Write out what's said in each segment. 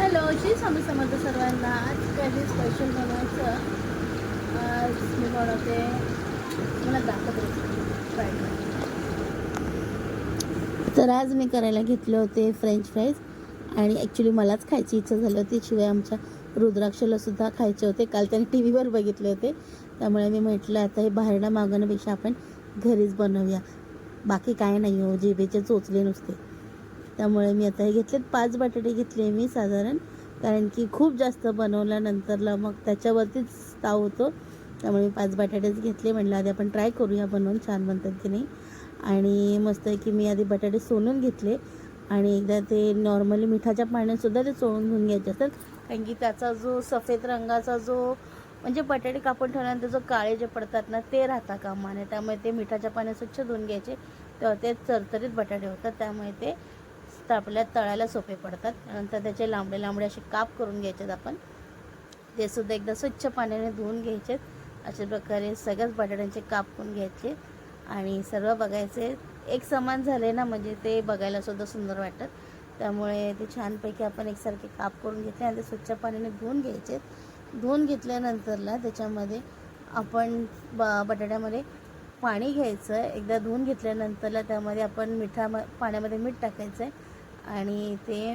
Hello, Shri Swami Samarth सर्वांना. आज काही स्पेशल बनवायचं. आज मी बनवते, मला दाखवते फ्राईड राईस. तर आज मी करायला घेतले होते फ्रेंच फ्राईज आणि ॲक्च्युली मलाच खायची इच्छा झाली होती. शिवाय आमच्या रुद्राक्षलासुद्धा खायचे होते. काल त्यांनी टी व्हीवर बघितले होते, त्यामुळे मी म्हटलं आता हे बाहेरनं मागवण्यापेक्षा आपण घरीच बनवूया. बाकी काय नाही हो, जिभेचे चोचले नुसते. त्यामुळे मी आता हे घेतलेत. 5 बटाटे घेतले मी साधारण, कारण की खूप जास्त बनवल्यानंतरला मग त्याच्यावरतीच ताव होतो. त्यामुळे मी 5 बटाटेच घेतले. म्हटलं आधी आपण ट्राय करूया बनवून छान बनतात की नाही. आणि मस्त आहे की मी आधी बटाटे सोलून घेतले आणि एकदा ते नॉर्मली मिठाच्या पाण्यातसुद्धा ते चोळून घेऊन घ्यायचे असतात, कारण की त्याचा जो सफेद रंगाचा जो म्हणजे बटाटे कापून ठेवल्यानंतर जो काळे जे पडतात ना, ते राहता कामा नये. त्यामुळे ते मिठाच्या पाण्यात स्वच्छ धुवून घ्यायचे, तेव्हा ते चरचरीत बटाटे होतात. त्यामुळे ते आपल्या तळायला सोपे पडतात. नंतर त्याचे लांबडे लांबडे असे काप करून घ्यायचेत. आपण ते सुद्धा एकदा स्वच्छ पाण्याने धुवून घ्यायचेत. अशा प्रकारे सगळ्याच बटाट्यांचे काप करून घ्यायचे आणि सर्व बघायचे एक समान झाले ना, म्हणजे ते बघायला सुद्धा सुंदर वाटतात. त्यामुळे ते छानपैकी आपण एकसारखे काप करून घेतले आणि ते स्वच्छ पाण्याने धुवून घ्यायचे. धुवून घेतल्यानंतरला त्याच्यामध्ये आपण बटाट्यामध्ये पाणी घ्यायचं आहे. एकदा धुवून घेतल्यानंतरला त्यामध्ये आपण पाण्यामध्ये मीठ टाकायचं आहे आणि ते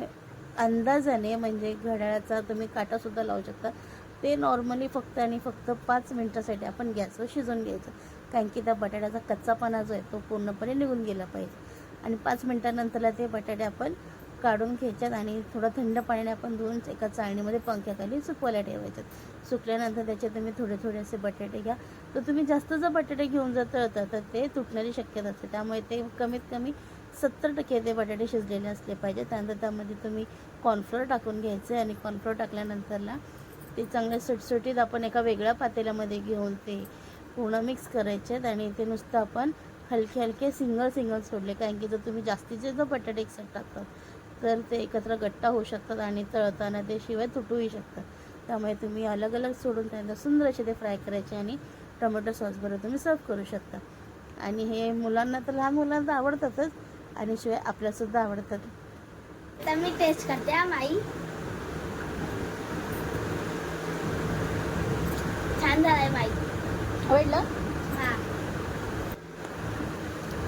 अंदाजाने, म्हणजे घड्याळाचा तुम्ही काटासुद्धा लावू शकता. ते नॉर्मली फक्त आणि फक्त 5 मिनटासाठी आपण गॅसवर शिजवून घ्यायचं, कारण की त्या बटाट्याचा कच्चापणा जो आहे तो पूर्णपणे निघून गेला पाहिजे. आणि 5 मिनटानंतरला ते बटाटे आपण काढून घ्यायच्यात आणि थोडं थंड पाण्याने आपण धुवून एका चाळणीमध्ये पंख्याखाली सुकवायला ठेवायच्यात. सुकल्यानंतर त्याचे तुम्ही थोडे थोडे असे बटाटे घ्या. तर तुम्ही जास्त जर बटाटे घेऊन जर तळता तर ते तुटण्याची शक्यता असते. त्यामुळे ते कमीत कमी 70% ते बटाटे शिजलेले असले पाहिजे. त्यानंतर त्यामध्ये तुम्ही कॉर्नफ्लोअर टाकून घ्यायचे आणि कॉर्नफ्लोअर टाकल्यानंतरला ते चांगले सुटसुटीत आपण एका वेगळ्या पातेल्यामध्ये घेऊन ते पूर्ण मिक्स करायचे आणि ते नुसतं आपण हलके सिंगल सोडले, कारण की जर तुम्ही जास्तीचे जर बटाटे एकसाथ टाकतात तर ते एकत्र गट्टा होऊ शकतात आणि तळताना ते शिवाय तुटूही शकतात. त्यामुळे तुम्ही अलग अलग सोडून त्यांना सुंदर असे ते फ्राय करायचे आणि टोमॅटो सॉसबरोबर तुम्ही सर्व करू शकता. आणि हे मुलांना तर, लहान मुलांना तर आवडतातच आणि शिवाय आपल्यासुद्धा आवडतात. तर मी टेस्ट करते हा माई. छान झालंय माई. आवडलं? हां.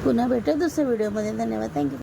पुन्हा भेटू दुसऱ्या व्हिडिओमध्ये. धन्यवाद. थँक्यू.